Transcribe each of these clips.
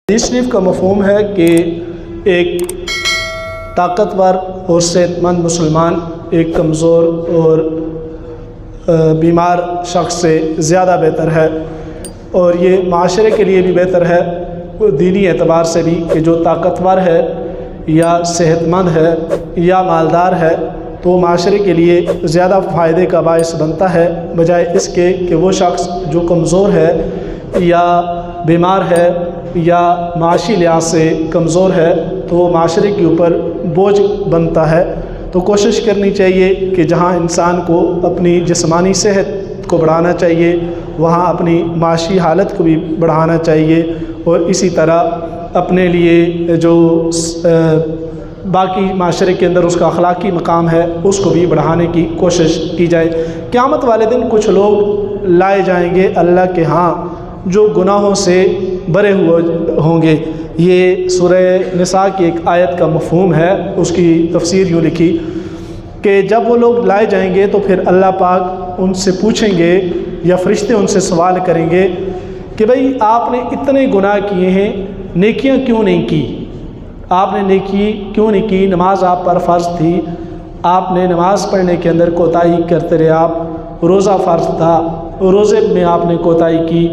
حدیث شریف کا مفہوم ہے کہ ایک طاقتور اور صحت مند مسلمان ایک کمزور اور بیمار شخص سے زیادہ بہتر ہے، اور یہ معاشرے کے لیے بھی بہتر ہے دینی اعتبار سے بھی کہ جو طاقتور ہے یا صحت مند ہے یا مالدار ہے تو معاشرے کے لیے زیادہ فائدے کا باعث بنتا ہے بجائے اس کے کہ وہ شخص جو کمزور ہے یا بیمار ہے یا معاشی لحاظ سے کمزور ہے تو وہ معاشرے کے اوپر بوجھ بنتا ہے۔ تو کوشش کرنی چاہیے کہ جہاں انسان کو اپنی جسمانی صحت کو بڑھانا چاہیے وہاں اپنی معاشی حالت کو بھی بڑھانا چاہیے، اور اسی طرح اپنے لیے جو باقی معاشرے کے اندر اس کا اخلاقی مقام ہے اس کو بھی بڑھانے کی کوشش کی جائے۔ قیامت والے دن کچھ لوگ لائے جائیں گے اللہ کے ہاں جو گناہوں سے بھرے ہوئے ہوں گے۔ یہ سورہ نساء کی ایک آیت کا مفہوم ہے، اس کی تفسیر یوں لکھی کہ جب وہ لوگ لائے جائیں گے تو پھر اللہ پاک ان سے پوچھیں گے یا فرشتے ان سے سوال کریں گے کہ بھئی آپ نے اتنے گناہ کیے ہیں، نیکیاں کیوں نہیں کی؟ آپ نے نیکی کیوں نہیں کی؟ نماز آپ پر فرض تھی، آپ نے نماز پڑھنے کے اندر کوتاہی کرتے رہے، آپ روزہ فرض تھا روزے میں آپ نے کوتاہی کی،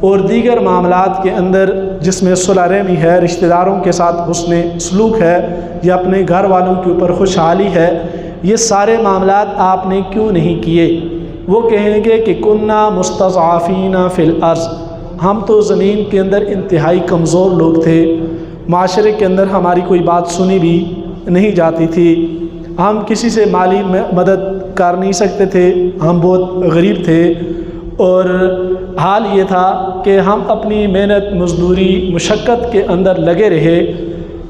اور دیگر معاملات کے اندر جس میں صلح رحمی ہے، رشتہ داروں کے ساتھ حسن سلوک ہے یا اپنے گھر والوں کے اوپر خوشحالی ہے، یہ سارے معاملات آپ نے کیوں نہیں کیے؟ وہ کہیں گے کہ کننا مستضعفین فی الارض، ہم تو زمین کے اندر انتہائی کمزور لوگ تھے، معاشرے کے اندر ہماری کوئی بات سنی بھی نہیں جاتی تھی، ہم کسی سے مالی مدد کر نہیں سکتے تھے، ہم بہت غریب تھے، اور حال یہ تھا کہ ہم اپنی محنت مزدوری مشقت کے اندر لگے رہے،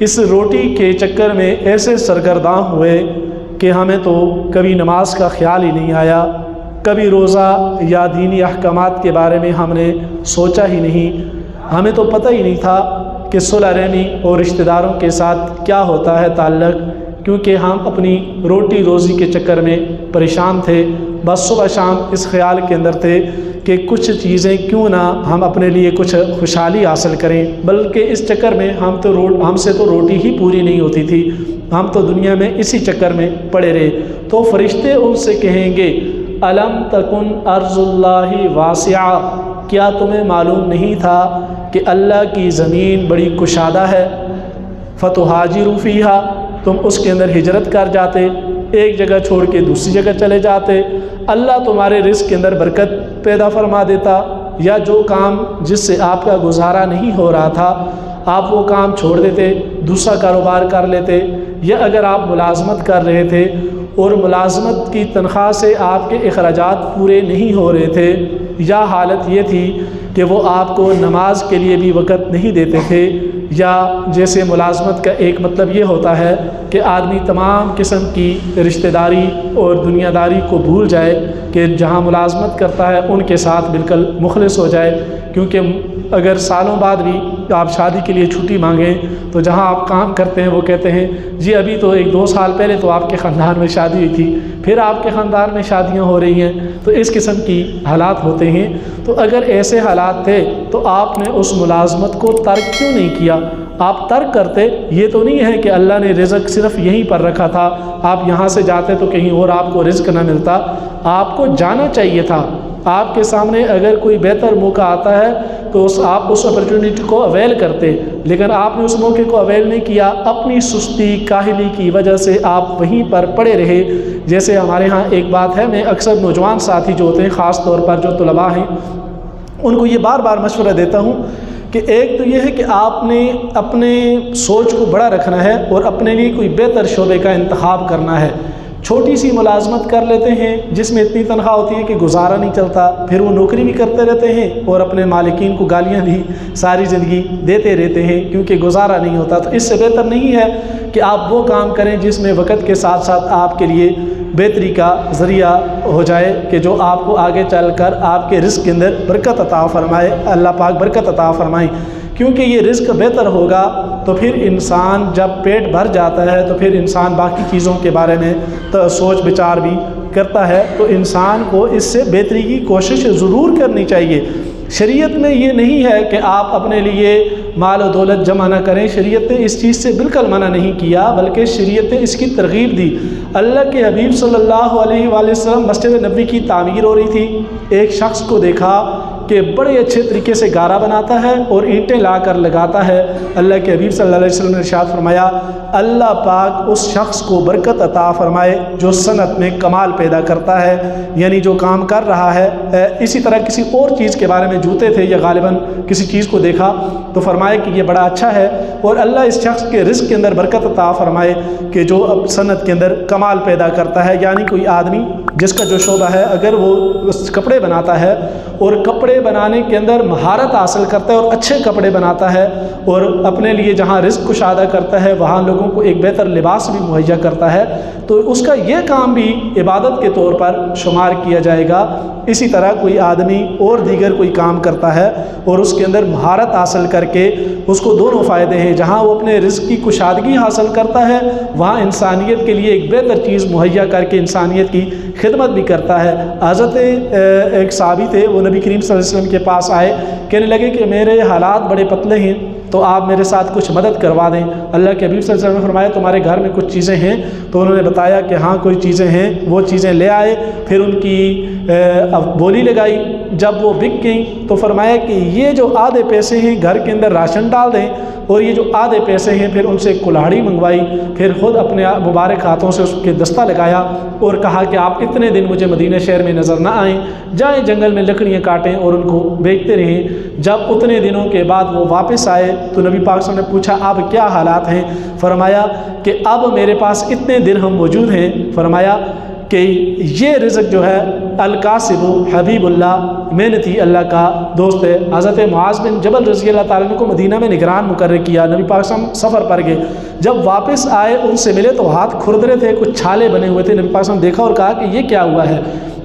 اس روٹی کے چکر میں ایسے سرگرداں ہوئے کہ ہمیں تو کبھی نماز کا خیال ہی نہیں آیا، کبھی روزہ یا دینی احکامات کے بارے میں ہم نے سوچا ہی نہیں، ہمیں تو پتہ ہی نہیں تھا کہ صلح رحمی اور رشتہ داروں کے ساتھ کیا ہوتا ہے تعلق، کیونکہ ہم اپنی روٹی روزی کے چکر میں پریشان تھے، بس صبح شام اس خیال کے اندر تھے کہ کچھ چیزیں کیوں نہ ہم اپنے لیے کچھ خوشحالی حاصل کریں، بلکہ اس چکر میں ہم سے تو روٹی ہی پوری نہیں ہوتی تھی، ہم تو دنیا میں اسی چکر میں پڑے رہے۔ تو فرشتے ان سے کہیں گے الم تکن ارض اللہ واسعہ، کیا تمہیں معلوم نہیں تھا کہ اللہ کی زمین بڑی کشادہ ہے؟ فتہاجروا فیہا، تم اس کے اندر ہجرت کر جاتے، ایک جگہ چھوڑ کے دوسری جگہ چلے جاتے، اللہ تمہارے رزق کے اندر برکت پیدا فرما دیتا، یا جو کام جس سے آپ کا گزارا نہیں ہو رہا تھا آپ وہ کام چھوڑ دیتے، دوسرا کاروبار کر لیتے، یا اگر آپ ملازمت کر رہے تھے اور ملازمت کی تنخواہ سے آپ کے اخراجات پورے نہیں ہو رہے تھے، یا حالت یہ تھی کہ وہ آپ کو نماز کے لیے بھی وقت نہیں دیتے تھے، یا جیسے ملازمت کا ایک مطلب یہ ہوتا ہے کہ آدمی تمام قسم کی رشتہ داری اور دنیا داری کو بھول جائے، کہ جہاں ملازمت کرتا ہے ان کے ساتھ بالکل مخلص ہو جائے، کیونکہ اگر سالوں بعد بھی آپ شادی کے لیے چھٹی مانگیں تو جہاں آپ کام کرتے ہیں وہ کہتے ہیں جی ابھی تو 1-2 سال پہلے تو آپ کے خاندان میں شادی ہوئی تھی، پھر آپ کے خاندان میں شادیاں ہو رہی ہیں، تو اس قسم کی حالات ہوتے ہیں۔ تو اگر ایسے حالات تھے تو آپ نے اس ملازمت کو ترک کیوں نہیں کیا؟ آپ ترک کرتے، یہ تو نہیں ہے کہ اللہ نے رزق صرف یہیں پر رکھا تھا، آپ یہاں سے جاتے تو کہیں اور آپ کو رزق نہ ملتا، آپ کو جانا چاہیے تھا۔ آپ کے سامنے اگر کوئی بہتر موقع آتا ہے تو آپ اس اپرچونٹی کو اویل کرتے، لیکن آپ نے اس موقع کو اویل نہیں کیا، اپنی سستی کاہلی کی وجہ سے آپ وہیں پر پڑے رہے۔ جیسے ہمارے ہاں ایک بات ہے، میں اکثر نوجوان ساتھی جو ہوتے ہیں، خاص طور پر جو طلباء ہیں، ان کو یہ بار بار مشورہ دیتا ہوں کہ ایک تو یہ ہے کہ آپ نے اپنے سوچ کو بڑا رکھنا ہے اور اپنے لیے کوئی بہتر شعبے کا انتخاب کرنا ہے۔ چھوٹی سی ملازمت کر لیتے ہیں جس میں اتنی تنخواہ ہوتی ہے کہ گزارا نہیں چلتا، پھر وہ نوکری بھی کرتے رہتے ہیں اور اپنے مالکین کو گالیاں بھی ساری زندگی دیتے رہتے ہیں کیونکہ گزارا نہیں ہوتا۔ تو اس سے بہتر نہیں ہے کہ آپ وہ کام کریں جس میں وقت کے ساتھ ساتھ آپ کے لیے بہتری کا ذریعہ ہو جائے، کہ جو آپ کو آگے چل کر آپ کے رزق کے اندر برکت عطا فرمائے، اللہ پاک برکت عطا فرمائیں، کیونکہ یہ رزق بہتر ہوگا تو پھر انسان جب پیٹ بھر جاتا ہے تو پھر انسان باقی چیزوں کے بارے میں سوچ بچار بھی کرتا ہے، تو انسان کو اس سے بہتری کی کوشش ضرور کرنی چاہیے۔ شریعت میں یہ نہیں ہے کہ آپ اپنے لیے مال و دولت جمع نہ کریں، شریعت نے اس چیز سے بالکل منع نہیں کیا، بلکہ شریعت نے اس کی ترغیب دی۔ اللہ کے حبیب صلی اللہ علیہ وآلہ وسلم مسجد نبوی کی تعمیر ہو رہی تھی، ایک شخص کو دیکھا کہ بڑے اچھے طریقے سے گارا بناتا ہے اور اینٹیں لا کر لگاتا ہے۔ اللہ کے حبیب صلی اللہ علیہ وسلم نے ارشاد فرمایا، اللہ پاک اس شخص کو برکت عطا فرمائے جو صنعت میں کمال پیدا کرتا ہے، یعنی جو کام کر رہا ہے۔ اسی طرح کسی اور چیز کے بارے میں، جوتے تھے یا غالباً کسی چیز کو دیکھا تو فرمایا کہ یہ بڑا اچھا ہے، اور اللہ اس شخص کے رزق کے اندر برکت عطا فرمائے کہ جو اب صنعت کے اندر کمال پیدا کرتا ہے۔ یعنی کوئی آدمی جس کا جو شعبہ ہے، اگر وہ کپڑے بناتا ہے اور کپڑے بنانے کے اندر مہارت حاصل کرتا ہے اور اچھے کپڑے بناتا ہے، اور اپنے لیے جہاں رزق کشادہ کرتا ہے وہاں لوگوں کو ایک بہتر لباس بھی مہیا کرتا ہے، تو اس کا یہ کام بھی عبادت کے طور پر شمار کیا جائے گا۔ اسی طرح کوئی آدمی اور دیگر کوئی کام کرتا ہے اور اس کے اندر مہارت حاصل کر کے اس کو دونوں فائدے ہیں، جہاں وہ اپنے رزق کی کشادگی حاصل کرتا ہے وہاں انسانیت کے لیے ایک بہتر چیز مہیا کر کے انسانیت کی خدمت بھی کرتا ہے۔ حضرت ایک صحابی تھے، وہ نبی کریم صلی اللہ علیہ وسلم کے پاس آئے، کہنے لگے کہ میرے حالات بڑے پتلے ہیں تو آپ میرے ساتھ کچھ مدد کروا دیں۔ اللہ کے حبیب صلی اللہ علیہ وسلم نے فرمایا تمہارے گھر میں کچھ چیزیں ہیں؟ تو انہوں نے بتایا کہ ہاں کوئی چیزیں ہیں، وہ چیزیں لے آئے، پھر ان کی بولی لگائی۔ جب وہ بک گئیں تو فرمایا کہ یہ جو آدھے پیسے ہیں گھر کے اندر راشن ڈال دیں، اور یہ جو آدھے پیسے ہیں پھر ان سے کلاڑی منگوائی، پھر خود اپنے مبارک ہاتھوں سے اس کے دستہ لگایا اور کہا کہ آپ اتنے دن مجھے مدینہ شہر میں نظر نہ آئیں، جائیں جنگل میں لکڑیاں کاٹیں اور ان کو بیچتے رہیں۔ جب اتنے دنوں کے بعد وہ واپس آئے تو نبی پاک صلی اللہ علیہ وسلم نے پوچھا اب کیا حالات ہیں؟ فرمایا کہ اب میرے پاس اتنے درہم موجود ہیں۔ فرمایا کہ یہ رزق جو ہے القاسب حبیب اللہ، محنتی اللہ کا دوست ہے۔ حضرت معاذ بن جبل رضی اللہ تعالیٰ عنہ کو مدینہ میں نگران مقرر کیا، نبی پاک صلی اللہ علیہ وسلم سفر پر گئے، جب واپس آئے ان سے ملے تو ہاتھ کھردرے تھے، کچھ چھالے بنے ہوئے تھے۔ نبی پاک صلی اللہ علیہ وسلم نے دیکھا اور کہا کہ یہ کیا ہوا ہے؟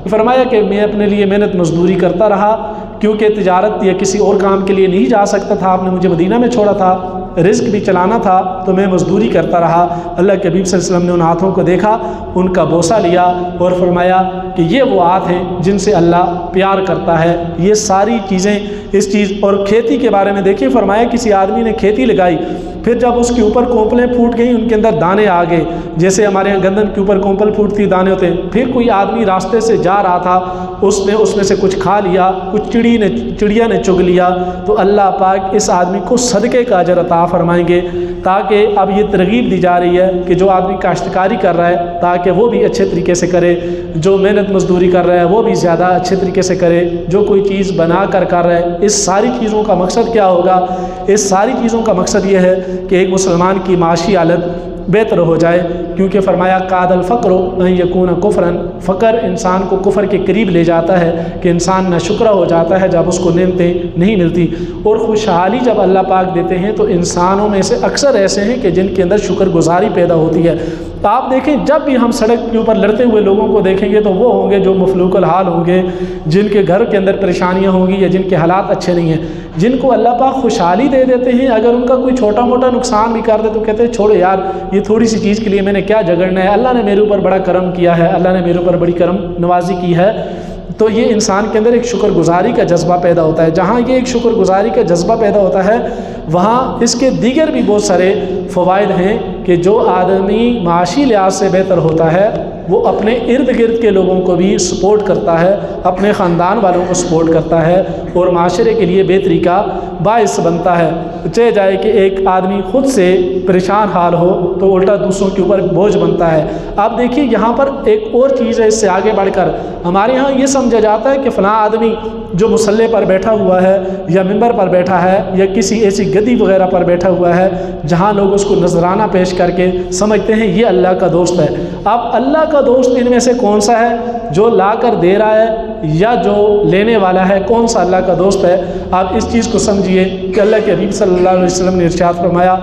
فرمایا کہ میں اپنے لیے محنت مزدوری کرتا رہا، کیونکہ تجارت یا کسی اور کام کے لیے نہیں جا سکتا تھا، آپ نے مجھے مدینہ میں چھوڑا تھا، رزق بھی چلانا تھا تو میں مزدوری کرتا رہا۔ اللہ کے حبیب صلی اللہ علیہ وسلم نے ان ہاتھوں کو دیکھا، ان کا بوسہ لیا اور فرمایا کہ یہ وہ ہاتھ ہیں جن سے اللہ پیار کرتا ہے۔ یہ ساری چیزیں اس چیز اور کھیتی کے بارے میں دیکھیے، فرمایا کسی آدمی نے کھیتی لگائی، پھر جب اس کے اوپر کونپلیں پھوٹ گئیں، ان کے اندر دانے آ گئے، جیسے ہمارے یہاں گندم کے اوپر کونپل پھوٹتی دانے ہوتے ہیں، پھر کوئی آدمی راستے سے جا رہا تھا، اس میں سے کچھ کھا لیا، کچھ چڑیا نے چگ لیا، تو اللہ پاک اس آدمی کو صدقے کا اجر عطا فرمائیں گے۔ تاکہ اب یہ ترغیب دی جا رہی ہے کہ جو آدمی کاشتکاری کر رہا ہے تاکہ وہ بھی اچھے طریقے سے کرے، جو محنت مزدوری کر رہا ہے وہ بھی زیادہ اچھے طریقے سے کرے، جو کوئی چیز بنا کر رہا ہے۔ اس ساری چیزوں کا مقصد کیا ہوگا؟ اس ساری چیزوں کا مقصد یہ ہے کہ ایک مسلمان کی معاشی حالت بہتر ہو جائے، کیونکہ فرمایا قاد الفقر ان یکون کفرا، فقر انسان کو کفر کے قریب لے جاتا ہے کہ انسان ناشکرا ہو جاتا ہے جب اس کو نعمتیں نہیں ملتی، اور خوشحالی جب اللہ پاک دیتے ہیں تو انسانوں میں سے اکثر ایسے ہیں کہ جن کے اندر شکر گزاری پیدا ہوتی ہے۔ تو آپ دیکھیں جب بھی ہم سڑک کے اوپر لڑتے ہوئے لوگوں کو دیکھیں گے تو وہ ہوں گے جو مفلوق الحال ہوں گے، جن کے گھر کے اندر پریشانیاں ہوں گی یا جن کے حالات اچھے نہیں ہیں۔ جن کو اللہ پاک خوشحالی دے دیتے ہیں، اگر ان کا کوئی چھوٹا موٹا نقصان بھی کر دے تو کہتے ہیں چھوڑو یار، یہ تھوڑی سی چیز کے لیے میں نے کیا جھگڑنا ہے، اللہ نے میرے اوپر بڑا کرم کیا ہے، اللہ نے میرے اوپر بڑی کرم نوازی کی ہے۔ تو یہ انسان کے اندر ایک شکر گزاری کا جذبہ پیدا ہوتا ہے۔ جہاں یہ ایک شکر گزاری کا جذبہ پیدا ہوتا ہے وہاں اس کے دیگر بھی بہت سارے فوائد ہیں کہ جو آدمی معاشی لحاظ سے بہتر ہوتا ہے وہ اپنے ارد گرد کے لوگوں کو بھی سپورٹ کرتا ہے، اپنے خاندان والوں کو سپورٹ کرتا ہے اور معاشرے کے لیے بہتری کا باعث بنتا ہے۔ چاہے جائے کہ ایک آدمی خود سے پریشان حال ہو تو الٹا دوسروں کے اوپر بوجھ بنتا ہے۔ آپ دیکھیے یہاں پر ایک اور چیز ہے، اس سے آگے بڑھ کر ہمارے یہاں یہ سمجھا جاتا ہے کہ فلاں آدمی جو مصلی پر بیٹھا ہوا ہے یا ممبر پر بیٹھا ہے یا کسی ایسی گدی وغیرہ پر بیٹھا ہوا ہے جہاں لوگ اس کو نذرانہ پیش کر کے سمجھتے ہیں یہ اللہ کا دوست ہے۔ اب اللہ کا دوست ان میں سے کون سا ہے؟ جو لا کر دے رہا ہے یا جو لینے والا ہے؟ کون سا اللہ کا دوست ہے؟ آپ اس چیز کو سمجھیے کہ اللہ کے حبیب صلی اللہ علیہ وسلم نے ارشاد فرمایا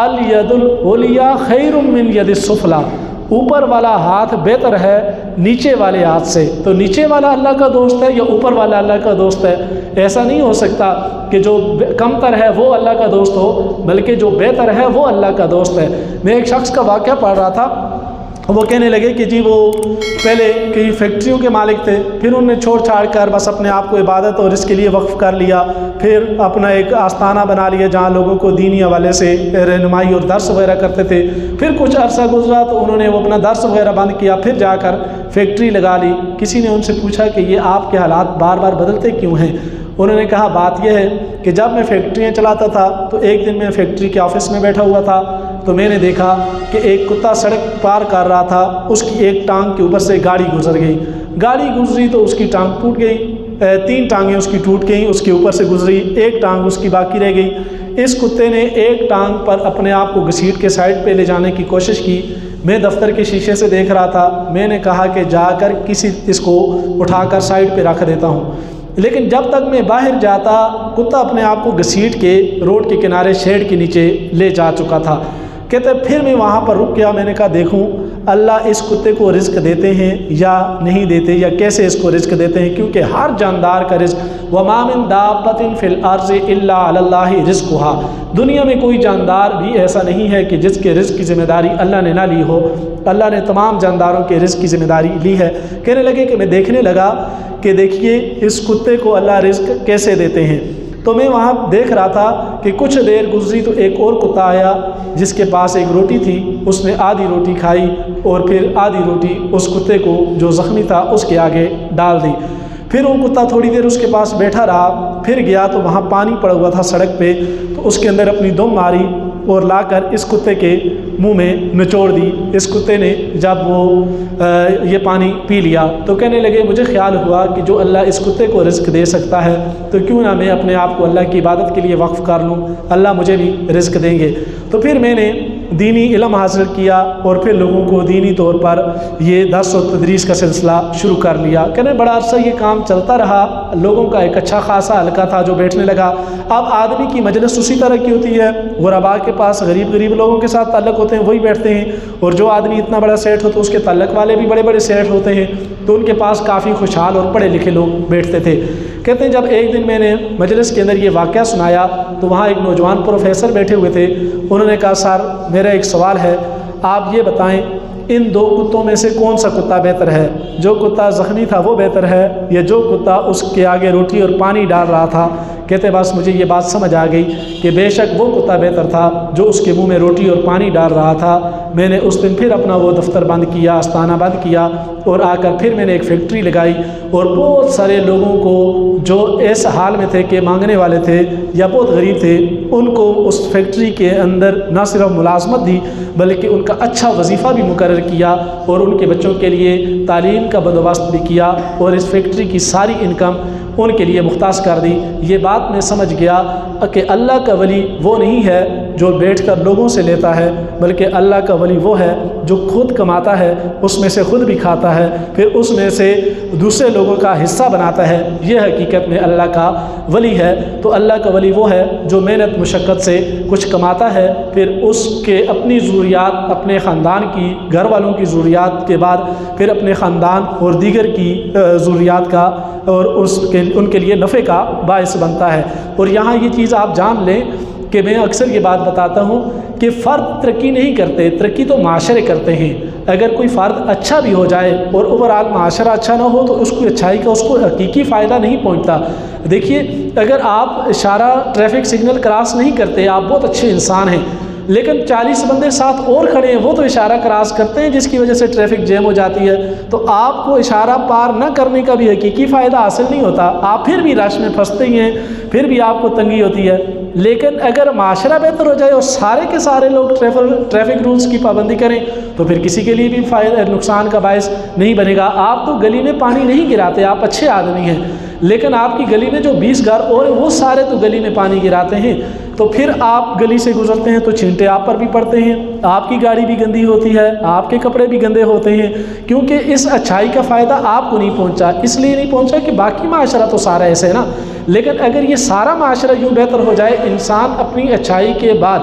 الید العلیٰ خیر من ید السفلیٰ، اوپر والا ہاتھ بہتر ہے نیچے والے ہاتھ سے۔ تو نیچے والا اللہ کا دوست ہے یا اوپر والا اللہ کا دوست ہے؟ ایسا نہیں ہو سکتا کہ جو کم تر ہے وہ اللہ کا دوست ہو، بلکہ جو بہتر ہے وہ اللہ کا دوست ہے۔ میں ایک شخص کا واقعہ پڑھ رہا تھا، وہ کہنے لگے کہ جی وہ پہلے کئی فیکٹریوں کے مالک تھے، پھر انہوں نے چھوڑ چھاڑ کر بس اپنے آپ کو عبادت اور اس کے لیے وقف کر لیا، پھر اپنا ایک آستانہ بنا لیا جہاں لوگوں کو دینی حوالے سے رہنمائی اور درس وغیرہ کرتے تھے۔ پھر کچھ عرصہ گزرا تو انہوں نے وہ اپنا درس وغیرہ بند کیا، پھر جا کر فیکٹری لگا لی۔ کسی نے ان سے پوچھا کہ یہ آپ کے حالات بار بار بدلتے کیوں ہیں؟ انہوں نے کہا بات یہ ہے کہ جب میں فیکٹریاں چلاتا تھا تو ایک دن میں فیکٹری کے آفس میں بیٹھا ہوا تھا تو میں نے دیکھا کہ ایک کتا سڑک پار کر رہا تھا، اس کی ایک ٹانگ کے اوپر سے گاڑی گزر گئی، گاڑی گزری تو اس کی ٹانگ ٹوٹ گئی، 3 ٹانگیں اس کی ٹوٹ گئیں، اس کے اوپر سے گزری، ایک ٹانگ اس کی باقی رہ گئی۔ اس کتے نے ایک ٹانگ پر اپنے آپ کو گھسیٹ کے سائڈ پہ لے جانے کی کوشش کی۔ میں دفتر کے شیشے سے دیکھ رہا تھا، میں نے کہا کہ جا کر اس کو اٹھا کر سائڈ پہ رکھ دیتا ہوں، لیکن جب تک میں باہر جاتا کتا اپنے آپ کو گھسیٹ کے روڈ کے کنارے شیڈ کے نیچے لے جا چکا تھا۔ کہتے پھر میں وہاں پر رک گیا، میں نے کہا دیکھوں اللہ اس کتے کو رزق دیتے ہیں یا نہیں دیتے، یا کیسے اس کو رزق دیتے ہیں، کیونکہ ہر جاندار کا رزق وَمَا مِن دَابَّةٍ فِي الْأَرْضِ إِلَّا عَلَى اللَّهِ رِزْقُهَا، دنیا میں کوئی جاندار بھی ایسا نہیں ہے کہ جس کے رزق کی ذمہ داری اللہ نے نہ لی ہو، اللہ نے تمام جانداروں کے رزق کی ذمہ داری لی ہے۔ کہنے لگے کہ میں دیکھنے لگا کہ دیکھیے اس کتے کو اللہ رزق کیسے دیتے ہیں، تو میں وہاں دیکھ رہا تھا کہ کچھ دیر گزری تو ایک اور کتا آیا جس کے پاس ایک روٹی تھی، اس نے آدھی روٹی کھائی اور پھر آدھی روٹی اس کتے کو جو زخمی تھا اس کے آگے ڈال دی۔ پھر وہ کتا تھوڑی دیر اس کے پاس بیٹھا رہا، پھر گیا تو وہاں پانی پڑا ہوا تھا سڑک پہ، تو اس کے اندر اپنی دم ماری اور لا کر اس کتے کے منہ میں نچوڑ دی۔ اس کتے نے جب وہ یہ پانی پی لیا تو کہنے لگے مجھے خیال ہوا کہ جو اللہ اس کتے کو رزق دے سکتا ہے تو کیوں نہ میں اپنے آپ کو اللہ کی عبادت کے لیے وقف کر لوں، اللہ مجھے بھی رزق دیں گے۔ تو پھر میں نے دینی علم حاصل کیا اور پھر لوگوں کو دینی طور پر یہ درس و تدریس کا سلسلہ شروع کر لیا۔ کہنے بڑا عرصہ یہ کام چلتا رہا، لوگوں کا ایک اچھا خاصا حلقہ تھا جو بیٹھنے لگا۔ اب آدمی کی مجلس اسی طرح کی ہوتی ہے، غرباء کے پاس غریب لوگوں کے ساتھ تعلق ہوتے ہیں وہی بیٹھتے ہیں، اور جو آدمی اتنا بڑا سیٹ ہو تو اس کے تعلق والے بھی بڑے بڑے سیٹ ہوتے ہیں، تو ان کے پاس کافی خوشحال اور پڑھے لکھے لوگ بیٹھتے تھے۔ کہتے ہیں جب ایک دن میں نے مجلس کے اندر یہ واقعہ سنایا تو وہاں ایک نوجوان پروفیسر بیٹھے ہوئے تھے، انہوں نے کہا سر میرا ایک سوال ہے، آپ یہ بتائیں ان 2 کتوں میں سے کون سا کتا بہتر ہے، جو کتا زخمی تھا وہ بہتر ہے یا جو کتا اس کے آگے روٹی اور پانی ڈال رہا تھا؟ کہتے بس مجھے یہ بات سمجھ آ گئی کہ بے شک وہ کتا بہتر تھا جو اس کے منہ میں روٹی اور پانی ڈال رہا تھا۔ میں نے اس دن پھر اپنا وہ دفتر بند کیا، آستانہ بند کیا، اور آ کر پھر میں نے ایک فیکٹری لگائی، اور بہت سارے لوگوں کو جو اس حال میں تھے کہ مانگنے والے تھے یا بہت غریب تھے ان کو اس فیکٹری کے اندر نہ صرف ملازمت دی بلکہ ان کا اچھا وظیفہ بھی مقرر کیا، اور ان کے بچوں کے لیے تعلیم کا بندوبست بھی کیا، اور اس فیکٹری کی ساری انکم ان کے لیے مختص کر دی۔ یہ بات میں سمجھ گیا کہ اللہ کا ولی وہ نہیں ہے جو بیٹھ کر لوگوں سے لیتا ہے، بلکہ اللہ کا ولی وہ ہے جو خود کماتا ہے، اس میں سے خود بھی کھاتا ہے، پھر اس میں سے دوسرے لوگوں کا حصہ بناتا ہے۔ یہ حقیقت میں اللہ کا ولی ہے۔ تو اللہ کا ولی وہ ہے جو محنت مشقت سے کچھ کماتا ہے، پھر اس کے اپنی ضروریات، اپنے خاندان کی، گھر والوں کی ضروریات کے بعد پھر اپنے خاندان اور دیگر کی ضروریات کا اور ان کے لیے نفع کا باعث بنتا ہے۔ اور یہاں یہ چیز آپ جان لیں کہ میں اکثر یہ بات بتاتا ہوں کہ فرد ترقی نہیں کرتے، ترقی تو معاشرے کرتے ہیں۔ اگر کوئی فرد اچھا بھی ہو جائے اور اوورآل معاشرہ اچھا نہ ہو تو اس کو اچھائی کا اس کو حقیقی فائدہ نہیں پہنچتا۔ دیکھیے اگر آپ اشارہ ٹریفک سگنل کراس نہیں کرتے، آپ بہت اچھے انسان ہیں، لیکن 40 بندے ساتھ اور کھڑے ہیں وہ تو اشارہ کراس کرتے ہیں جس کی وجہ سے ٹریفک جیم ہو جاتی ہے، تو آپ کو اشارہ پار نہ کرنے کا بھی حقیقی فائدہ حاصل نہیں ہوتا، آپ پھر بھی رش میں پھنستے ہی ہیں، پھر بھی آپ کو تنگی ہوتی ہے۔ لیکن اگر معاشرہ بہتر ہو جائے اور سارے کے سارے لوگ ٹریفک رولز کی پابندی کریں تو پھر کسی کے لیے بھی نقصان کا باعث نہیں بنے گا۔ آپ تو گلی میں پانی نہیں گراتے، آپ اچھے آدمی ہیں، لیکن آپ کی گلی میں جو 20 گھر اور ہیں وہ سارے تو گلی میں پانی گراتے ہیں، تو پھر آپ گلی سے گزرتے ہیں تو چھینٹے آپ پر بھی پڑتے ہیں، آپ کی گاڑی بھی گندی ہوتی ہے، آپ کے کپڑے بھی گندے ہوتے ہیں، کیونکہ اس اچھائی کا فائدہ آپ کو نہیں پہنچا۔ اس لیے نہیں پہنچا کہ باقی معاشرہ تو سارا ایسے ہے نا، لیکن اگر یہ سارا معاشرہ یوں بہتر ہو جائے، انسان اپنی اچھائی کے بعد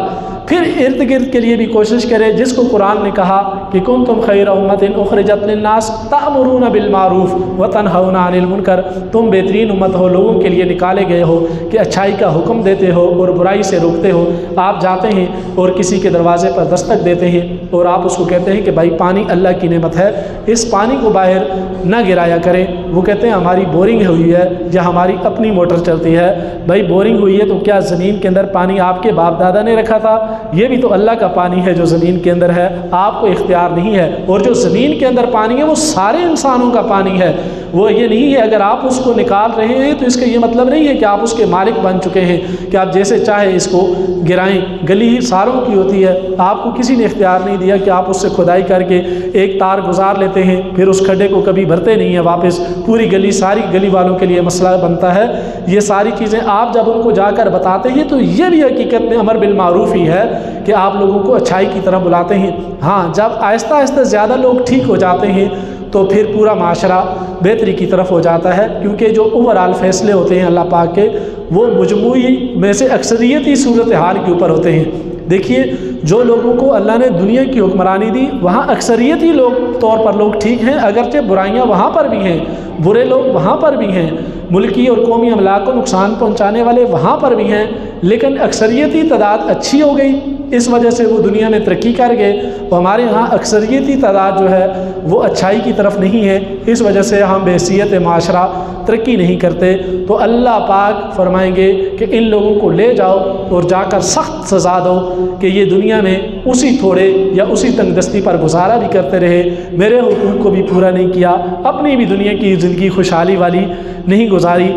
پھر ارد گرد کے لیے بھی کوشش کرے، جس کو قرآن نے کہا کہ کنتم خیر امۃ اخرجت للناس تأمرون بالمعروف وتنہون عن المنکر، تم بہترین امت ہو، لوگوں کے لیے نکالے گئے ہو کہ اچھائی کا حکم دیتے ہو اور برائی سے روکتے ہو۔ آپ جاتے ہیں اور کسی کے دروازے پر دستک دیتے ہیں اور آپ اس کو کہتے ہیں کہ بھائی پانی اللہ کی نعمت ہے، اس پانی کو باہر نہ گرایا کریں۔ وہ کہتے ہیں ہماری بورنگ ہوئی ہے یا ہماری اپنی موٹر چلتی ہے۔ بھائی بورنگ ہوئی ہے تو کیا زمین کے اندر پانی آپ کے باپ دادا نے رکھا تھا؟ یہ بھی تو اللہ کا پانی ہے جو زمین کے اندر ہے، آپ کو اختیار نہیں ہے۔ اور جو زمین کے اندر پانی ہے وہ سارے انسانوں کا پانی ہے، وہ یہ نہیں ہے اگر آپ اس کو نکال رہے ہیں تو اس کا یہ مطلب نہیں ہے کہ آپ اس کے مالک بن چکے ہیں کہ آپ جیسے چاہے اس کو گرائیں۔ گلی ہی ساروں کی ہوتی ہے، آپ کو کسی نے اختیار نہیں دیا کہ آپ اس سے کھدائی کر کے ایک تار گزار لیتے ہیں، پھر اس کھڈے کو کبھی بھرتے نہیں ہیں واپس، پوری گلی ساری گلی والوں کے لیے مسئلہ بنتا ہے۔ یہ ساری چیزیں آپ جب ان کو جا کر بتاتے ہیں تو یہ بھی حقیقت میں امر بالمعروف ہی ہے کہ آپ لوگوں کو اچھائی کی طرف بلاتے ہیں۔ ہاں جب آہستہ آہستہ زیادہ لوگ ٹھیک ہو جاتے ہیں تو پھر پورا معاشرہ بہتری کی طرف ہو جاتا ہے، کیونکہ جو اوورآل فیصلے ہوتے ہیں اللہ پاک کے وہ مجموعی میں سے اکثریتی صورتحال کے اوپر ہوتے ہیں۔ دیکھیے جو لوگوں کو اللہ نے دنیا کی حکمرانی دی وہاں اکثریتی طور پر لوگ ٹھیک ہیں، اگرچہ برائیاں وہاں پر بھی ہیں، برے لوگ وہاں پر بھی ہیں، ملکی اور قومی املاک کو نقصان پہنچانے والے وہاں پر بھی ہیں، لیکن اکثریتی تعداد اچھی ہو گئی، اس وجہ سے وہ دنیا میں ترقی کر گئے۔ اور ہمارے ہاں اکثریتی تعداد جو ہے وہ اچھائی کی طرف نہیں ہے، اس وجہ سے ہم بحیثیت معاشرہ ترقی نہیں کرتے۔ تو اللہ پاک فرمائیں گے کہ ان لوگوں کو لے جاؤ اور جا کر سخت سزا دو کہ یہ دنیا میں اسی تھوڑے یا اسی تنگ دستی پر گزارا بھی کرتے رہے، میرے حقوق کو بھی پورا نہیں کیا، اپنی بھی دنیا کی زندگی خوشحالی والی نہیں گزاری۔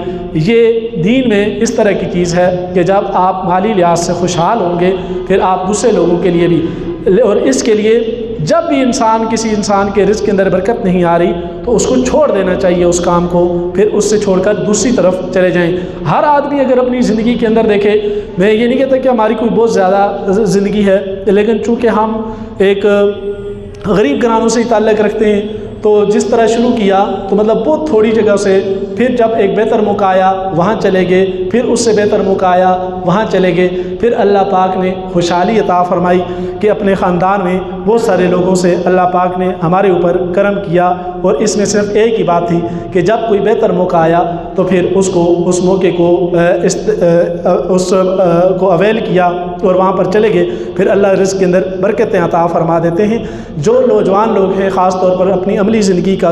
یہ دین میں اس طرح کی چیز ہے کہ جب آپ مالی لحاظ سے خوشحال ہوں گے پھر آپ دوسرے لوگوں کے لیے بھی، اور اس کے لیے جب بھی کسی انسان کے رزق کے اندر برکت نہیں آ رہی تو اس کو چھوڑ دینا چاہیے اس کام کو، پھر اس سے چھوڑ کر دوسری طرف چلے جائیں۔ ہر آدمی اگر اپنی زندگی کے اندر دیکھے، میں یہ نہیں کہتا کہ ہماری کوئی بہت زیادہ زندگی ہے، لیکن چونکہ ہم ایک غریب گھرانوں سے ہی تعلق رکھتے ہیں تو جس طرح شروع کیا تو مطلب بہت تھوڑی جگہ سے، پھر جب ایک بہتر موقع آیا وہاں چلے گئے، پھر اس سے بہتر موقع آیا وہاں چلے گئے، پھر اللہ پاک نے خوشحالی عطا فرمائی کہ اپنے خاندان میں بہت سارے لوگوں سے اللہ پاک نے ہمارے اوپر کرم کیا۔ اور اس میں صرف ایک ہی بات تھی کہ جب کوئی بہتر موقع آیا تو پھر اس موقع کو اویل کیا اور وہاں پر چلے گئے، پھر اللہ رزق کے اندر برکتیں عطا فرما دیتے ہیں۔ جو نوجوان لوگ ہیں خاص طور پر اپنی عملی زندگی کا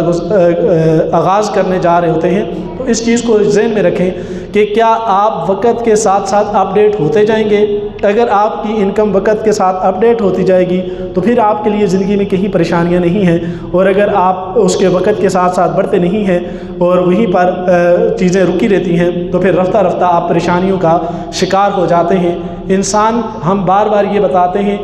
آغاز کرنے جا رہے ہوتے ہیں تو اس چیز کو ذہن میں رکھیں کہ کیا آپ وقت کے ساتھ ساتھ اپڈیٹ ہوتے جائیں گے؟ اگر آپ کی انکم وقت کے ساتھ اپڈیٹ ہوتی جائے گی تو پھر آپ کے لیے زندگی میں کہیں پریشانیاں نہیں ہیں، اور اگر آپ اس کے وقت کے ساتھ ساتھ بڑھتے نہیں ہیں اور وہیں پر چیزیں رکی رہتی ہیں تو پھر رفتہ رفتہ آپ پریشانیوں کا شکار ہو جاتے ہیں۔ انسان، ہم بار بار یہ بتاتے ہیں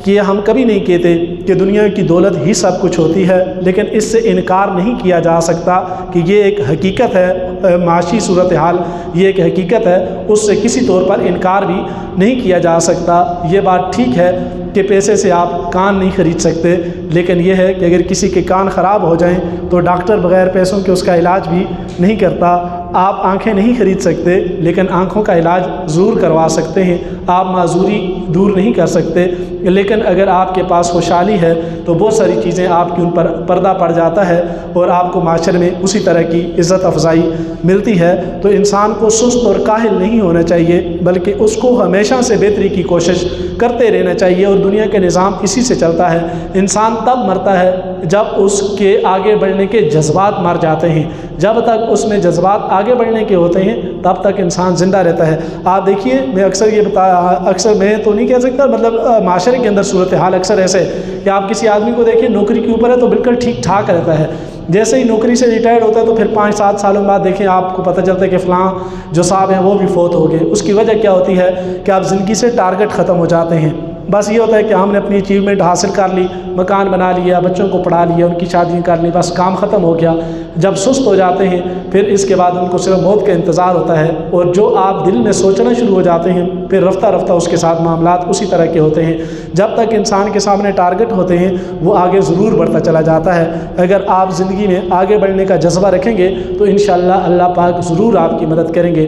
کہ ہم کبھی نہیں کہتے کہ دنیا کی دولت ہی سب کچھ ہوتی ہے، لیکن اس سے انکار نہیں کیا جا سکتا کہ یہ ایک حقیقت ہے، معاشی صورتحال یہ ایک حقیقت ہے، اس سے کسی طور پر انکار بھی نہیں کیا جا سکتا۔ یہ بات ٹھیک ہے کہ پیسے سے آپ کان نہیں خرید سکتے، لیکن یہ ہے کہ اگر کسی کے کان خراب ہو جائیں تو ڈاکٹر بغیر پیسوں کے اس کا علاج بھی نہیں کرتا۔ آپ آنکھیں نہیں خرید سکتے لیکن آنکھوں کا علاج ضرور کروا سکتے ہیں، آپ معذوری دور نہیں کر سکتے، لیکن اگر آپ کے پاس خوشحالی ہے تو بہت ساری چیزیں آپ کی ان پر پردہ پڑ جاتا ہے اور آپ کو معاشرے میں اسی طرح کی عزت افزائی ملتی ہے۔ تو انسان کو سست اور کاہل نہیں ہونا چاہیے، بلکہ اس کو ہمیشہ سے بہتری کی کوشش کرتے رہنا چاہیے، اور دنیا کے نظام اسی سے چلتا ہے۔ انسان تب مرتا ہے جب اس کے آگے بڑھنے کے جذبات مر جاتے ہیں، جب تک اس میں جذبات آگے بڑھنے کے ہوتے ہیں تب تک انسان زندہ رہتا ہے۔ آپ دیکھیے، میں اکثر میں تو نہیں کہہ سکتا، مطلب معاشرے کے اندر صورتحال اکثر ایسے کہ آپ کسی آدمی کو دیکھیں نوکری کے اوپر ہے تو بالکل ٹھیک ٹھاک رہتا ہے، جیسے ہی نوکری سے ریٹائرڈ ہوتا ہے تو پھر 5-7 سالوں بعد دیکھیں آپ کو پتہ چلتا ہے کہ فلاں جو صاحب ہیں وہ بھی فوت ہو گئے۔ اس کی وجہ کیا ہوتی ہے کہ آپ زندگی سے ٹارگٹ ختم ہو جاتے ہیں، بس یہ ہوتا ہے کہ ہم نے اپنی اچیومنٹ حاصل کر لی، مکان بنا لیا، بچوں کو پڑھا لیا، ان کی شادی کر لی، بس کام ختم ہو گیا۔ جب سست ہو جاتے ہیں پھر اس کے بعد ان کو صرف موت کا انتظار ہوتا ہے، اور جو آپ دل میں سوچنا شروع ہو جاتے ہیں پھر رفتہ رفتہ اس کے ساتھ معاملات اسی طرح کے ہوتے ہیں۔ جب تک انسان کے سامنے ٹارگٹ ہوتے ہیں وہ آگے ضرور بڑھتا چلا جاتا ہے۔ اگر آپ زندگی میں آگے بڑھنے کا جذبہ رکھیں گے تو انشاءاللہ اللہ پاک ضرور آپ کی مدد کریں گے۔